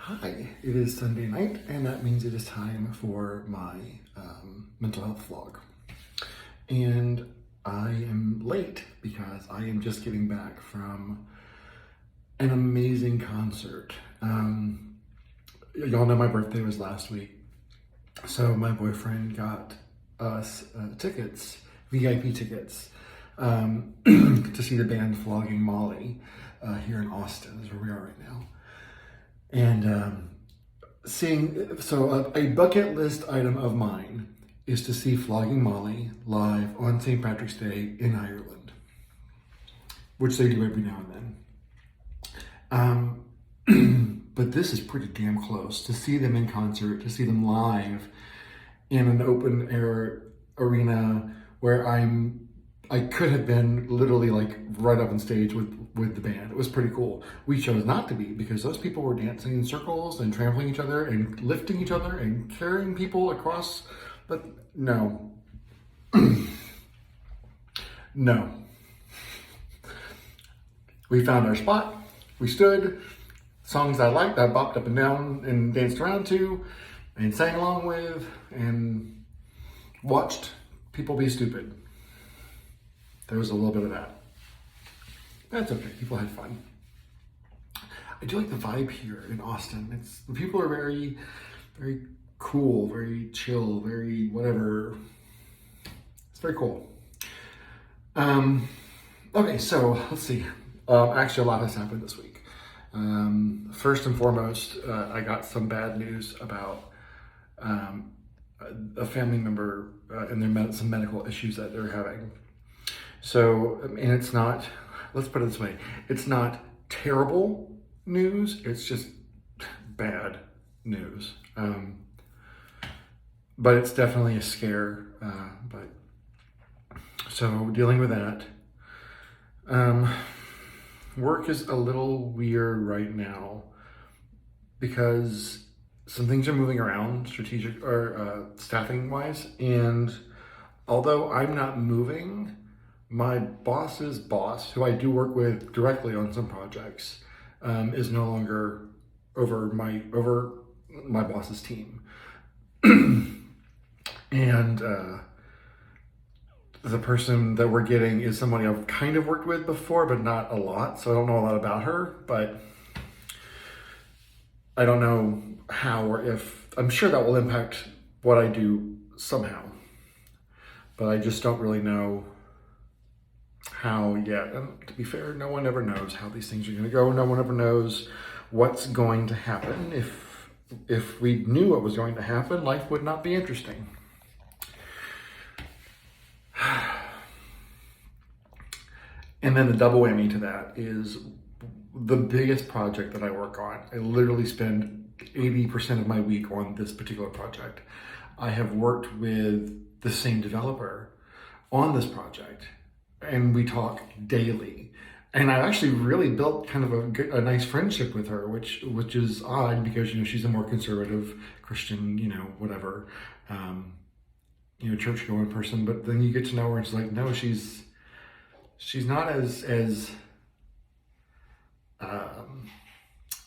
Hi, it is Sunday night, and that means it is time for my mental health vlog. And I am late because I am just getting back from an amazing concert. Y'all know my birthday was last week, so my boyfriend got us tickets, VIP tickets, to see the band Flogging Molly here in Austin, is where we are right now. And a bucket list item of mine is to see Flogging Molly live on St. Patrick's Day in Ireland, which they do every now and then. But this is pretty damn close to see them in concert, to see them live in an open air arena where I could have been literally like right up on stage with the band. It was pretty cool. We chose not to be because those people were dancing in circles and trampling each other and lifting each other and carrying people across. But no, no. We found our spot. We stood. Songs I liked, I bopped up and down and danced around to and sang along with and watched people be stupid. There was a little bit of that. That's okay. People had fun. I do like the vibe here in Austin. The people are very, very cool, very chill, very whatever. It's very cool. Okay, so let's see. Actually, a lot has happened this week. First and foremost, I got some bad news about a family member and some medical issues that they're having. So, and it's not, let's put it this way, it's not terrible news, it's just bad news. But it's definitely a scare. So dealing with that. Work is a little weird right now because some things are moving around strategic or staffing wise. And although I'm not moving, my boss's boss, who I do work with directly on some projects, is no longer over my boss's team. And the person that we're getting is somebody I've kind of worked with before, but not a lot. So I don't know a lot about her, but I don't know how or if. I'm sure that will impact what I do somehow, but I just don't really know how yet. And to be fair, no one ever knows how these things are going to go. No one ever knows what's going to happen. If we knew what was going to happen, life would not be interesting. And then the double whammy to that is the biggest project that I work on. I literally spend 80% of my week on this particular project. I have worked with the same developer on this project, and we talk daily. And I actually really built kind of a nice friendship with her, which is odd because she's a more conservative Christian, whatever, church going person. But then you get to know her, and she's like, no, she's not as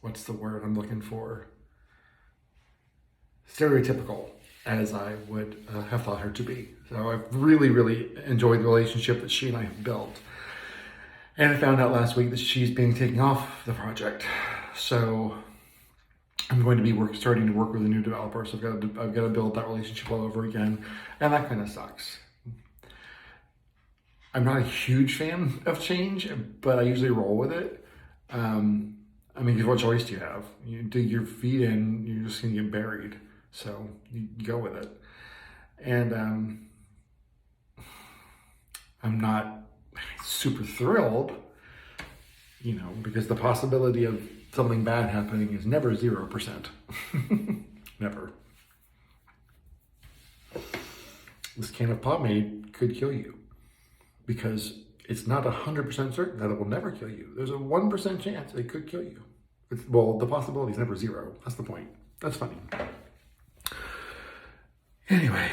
what's the word I'm looking for? Stereotypical as I would have thought her to be. So I've really, really enjoyed the relationship that she and I have built. And I found out last week that she's being taken off the project. So I'm going to be starting to work with a new developer. So I've got to build that relationship all over again. And that kind of sucks. I'm not a huge fan of change, but I usually roll with it. What choice do you have? You dig your feet in, you're just gonna get buried. So you go with it. And I'm not super thrilled, because the possibility of something bad happening is never 0%. Never. This can of pomade could kill you, because it's not 100% certain that it will never kill you. There's a 1% chance it could kill you. The possibility is never 0. That's the point. That's funny. Anyway.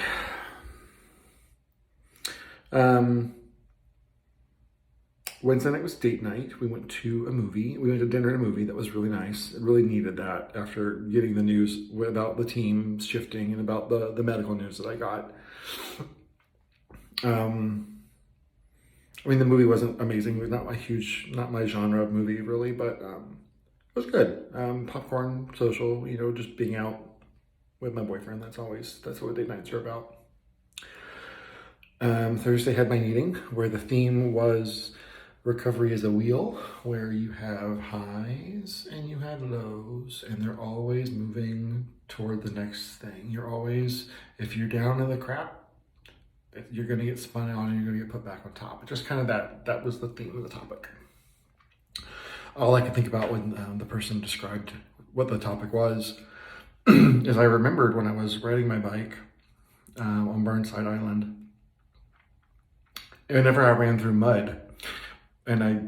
Wednesday night was date night. We went to a movie. We went to dinner and a movie. That was really nice. I really needed that after getting the news about the team shifting and about the medical news that I got. I mean, the movie wasn't amazing. It was not my genre of movie really, but it was good. Popcorn, social, just being out with my boyfriend. That's what date nights are about. Thursday had my meeting where the theme was recovery is a wheel, where you have highs and you have lows, and they're always moving toward the next thing. If you're down in the crap, you're going to get spun out and you're going to get put back on top. Just kind of that was the theme of the topic. All I could think about when the person described what the topic was is I remembered when I was riding my bike on Burnside Island. Whenever I ran through mud and I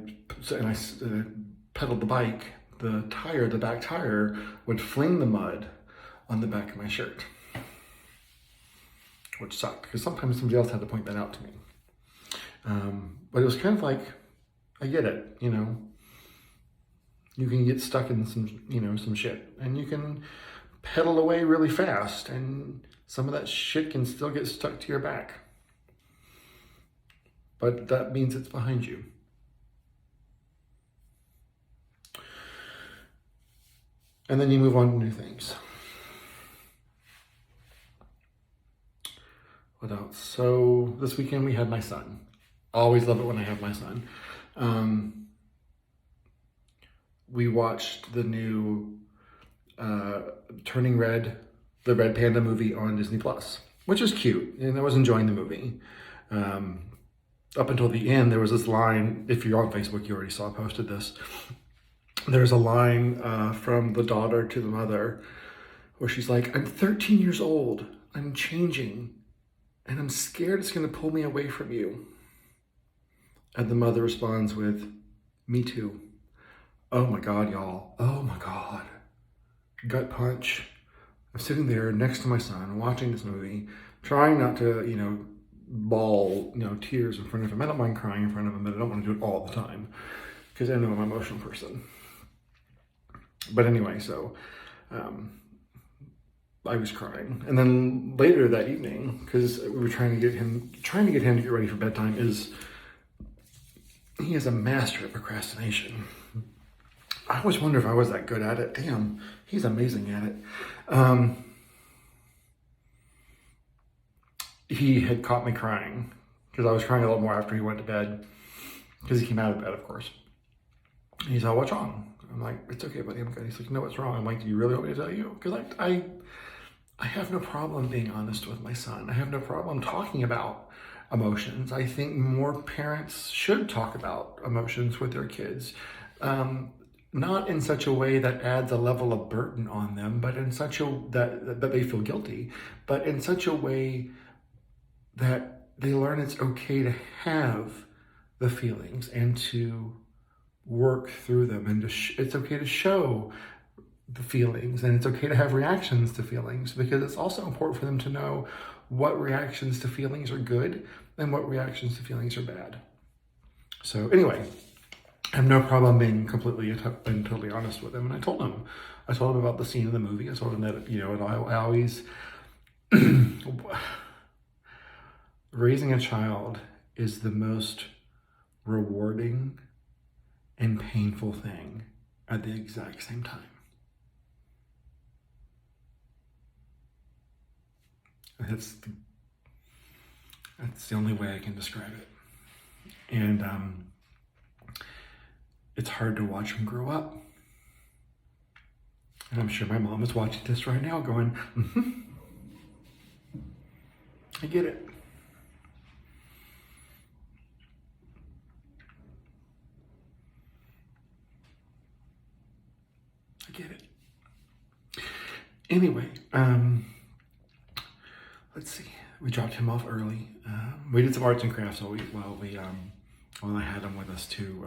pedaled the bike, the back tire would fling the mud on the back of my shirt, which sucked because sometimes somebody else had to point that out to me. But it was kind of like, I get it, you can get stuck in some shit, and you can pedal away really fast, and some of that shit can still get stuck to your back. But that means it's behind you. And then you move on to new things. What else? So this weekend we had my son. Always love it when I have my son. We watched the new Turning Red, the Red Panda movie on Disney Plus, which is cute, and I was enjoying the movie. Up until the end, there was this line, if you're on Facebook, you already saw I posted this. There's a line from the daughter to the mother where she's like, I'm 13 years old, I'm changing, and I'm scared it's gonna pull me away from you. And the mother responds with, me too. Oh my God, y'all, oh my God. Gut punch. I'm sitting there next to my son, watching this movie, trying not to, bawl, tears in front of him. I don't mind crying in front of him, but I don't want to do it all the time because I know I'm an emotional person. But anyway, so I was crying, and then later that evening, because we were trying to get him to get ready for bedtime, he is a master at procrastination. I always wonder if I was that good at it. Damn, he's amazing at it. He had caught me crying because I was crying a little more after he went to bed because he came out of bed, of course. And he's like, what's wrong? I'm like, it's okay, buddy, I'm good. He's like, no, what's wrong? I'm like, do you really want me to tell you? Because I have no problem being honest with my son. I have no problem talking about emotions. I think more parents should talk about emotions with their kids. Not in such a way that adds a level of burden on them, but in such a that they feel guilty, but in such a way that they learn it's okay to have the feelings and to work through them, and it's okay to show the feelings, and it's okay to have reactions to feelings, because it's also important for them to know what reactions to feelings are good and what reactions to feelings are bad. So anyway, I have no problem being completely and totally honest with him. And I told him about the scene in the movie. I told him that, I always, raising a child is the most rewarding and painful thing at the exact same time. That's the only way I can describe it. And it's hard to watch him grow up. And I'm sure my mom is watching this right now going, I get it. I get it. Anyway, let's see. We dropped him off early. We did some arts and crafts while I had him with us to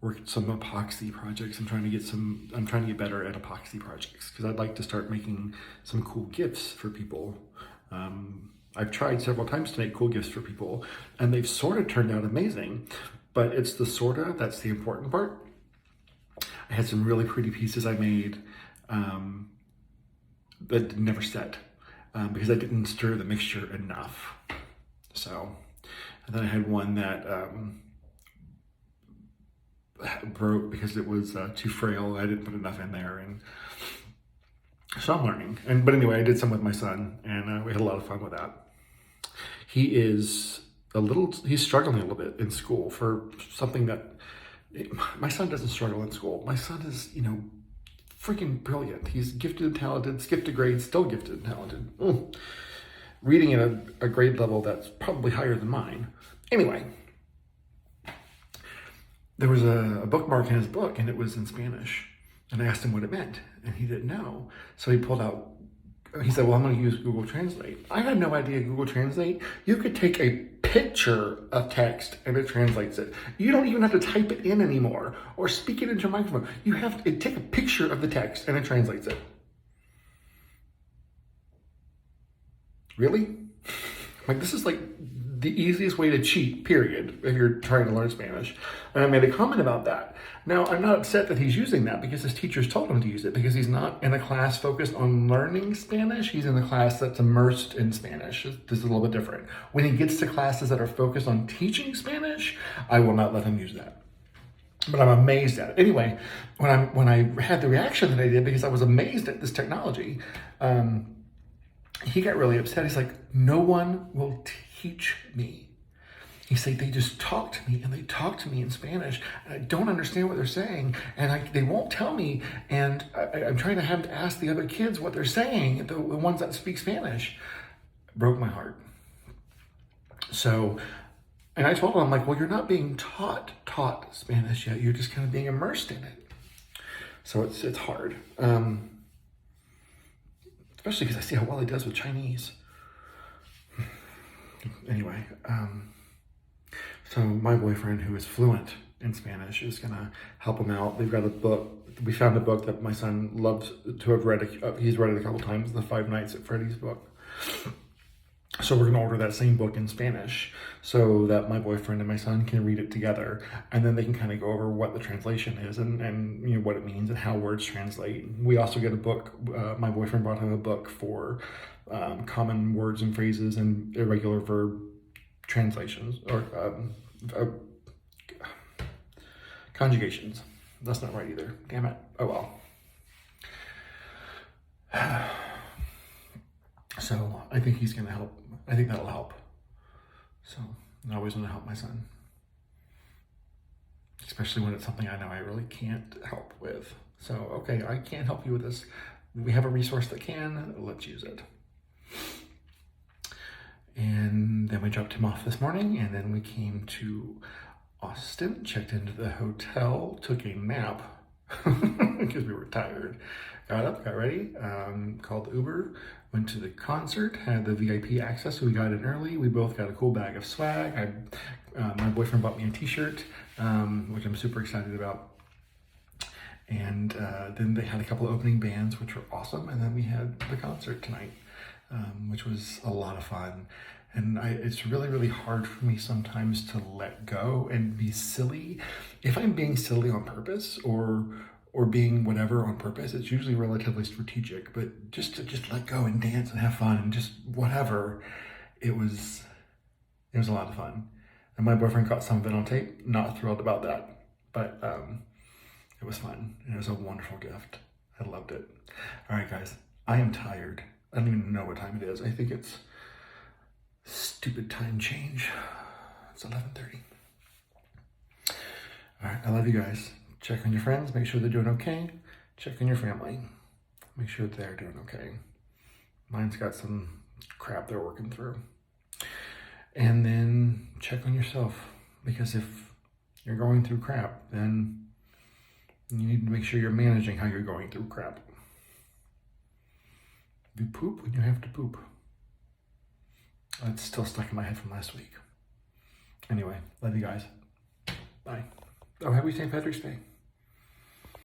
work some epoxy projects. I'm trying to get better at epoxy projects because I'd like to start making some cool gifts for people. I've tried several times to make cool gifts for people, and they've sort of turned out amazing. but it's the sorta that's the important part. I had some really pretty pieces I made that never set because I didn't stir the mixture enough. So, and then I had one that broke because it was too frail. I didn't put enough in there, and so I'm learning. But anyway, I did some with my son, and we had a lot of fun with that. He's struggling a little bit in school for something that my son doesn't struggle in school. My son is, freaking brilliant. He's gifted and talented, skipped a grade, still gifted and talented. Reading at a grade level that's probably higher than mine. Anyway, there was a bookmark in his book, and it was in Spanish. And I asked him what it meant, and he didn't know. So he said, well, I'm going to use Google Translate. I had no idea Google Translate. You could take a picture of text and it translates it. You don't even have to type it in anymore or speak it into a microphone. You have to take a picture of the text and it translates it. Really? Like, this is like the easiest way to cheat, period, if you're trying to learn Spanish. And I made a comment about that. Now, I'm not upset that he's using that because his teachers told him to use it, because he's not in a class focused on learning Spanish. He's in a class that's immersed in Spanish. This is a little bit different. When he gets to classes that are focused on teaching Spanish, I will not let him use that. But I'm amazed at it. Anyway, when I had the reaction that I did, because I was amazed at this technology, he got really upset. He's like, no one will teach me. He said, they just talk to me, and they talk to me in Spanish, and I don't understand what they're saying, and they won't tell me, and I'm trying to have to ask the other kids what they're saying, the ones that speak Spanish. It broke my heart. So, and I told him, I'm like, well, you're not being taught Spanish yet. You're just kind of being immersed in it. So it's hard. Especially because I see how well he does with Chinese. Anyway, so my boyfriend, who is fluent in Spanish, is going to help him out. They've got a book. We found a book that my son loves to have read. He's read it a couple times, The 5 Nights at Freddy's book. So we're going to order that same book in Spanish so that my boyfriend and my son can read it together, and then they can kind of go over what the translation is and what it means and how words translate. We also get a book. My boyfriend brought him a book for common words and phrases and irregular verb translations or conjugations. That's not right either. Damn it. Oh well. So I think he's going to help. I think that'll help. So I always want to help my son, especially when it's something I know I really can't help with. So, okay, I can't help you with this. We have a resource that can. Let's use it. And then we dropped him off this morning, and then we came to Austin, checked into the hotel, took a nap because we were tired. Got up, got ready, called the Uber, went to the concert, had the VIP access, so we got in early. We both got a cool bag of swag. My boyfriend bought me a t-shirt, which I'm super excited about. And then they had a couple of opening bands, which were awesome. And then we had the concert tonight, which was a lot of fun. And it's really, really hard for me sometimes to let go and be silly. If I'm being silly on purpose or being whatever on purpose, it's usually relatively strategic. But just to let go and dance and have fun and just whatever, it was a lot of fun. And my boyfriend got some of it on tape. Not thrilled about that, but it was fun, and it was a wonderful gift. I loved it. All right, guys, I am tired. I don't even know what time it is. I think it's stupid time change. It's 11:30. All right, I love you guys. Check on your friends. Make sure they're doing okay. Check on your family. Make sure they're doing okay. Mine's got some crap they're working through. And then check on yourself, because if you're going through crap, then you need to make sure you're managing how you're going through crap. You poop when you have to poop. It's still stuck in my head from last week. Anyway, love you guys. Bye. Oh, happy St. Patrick's Day.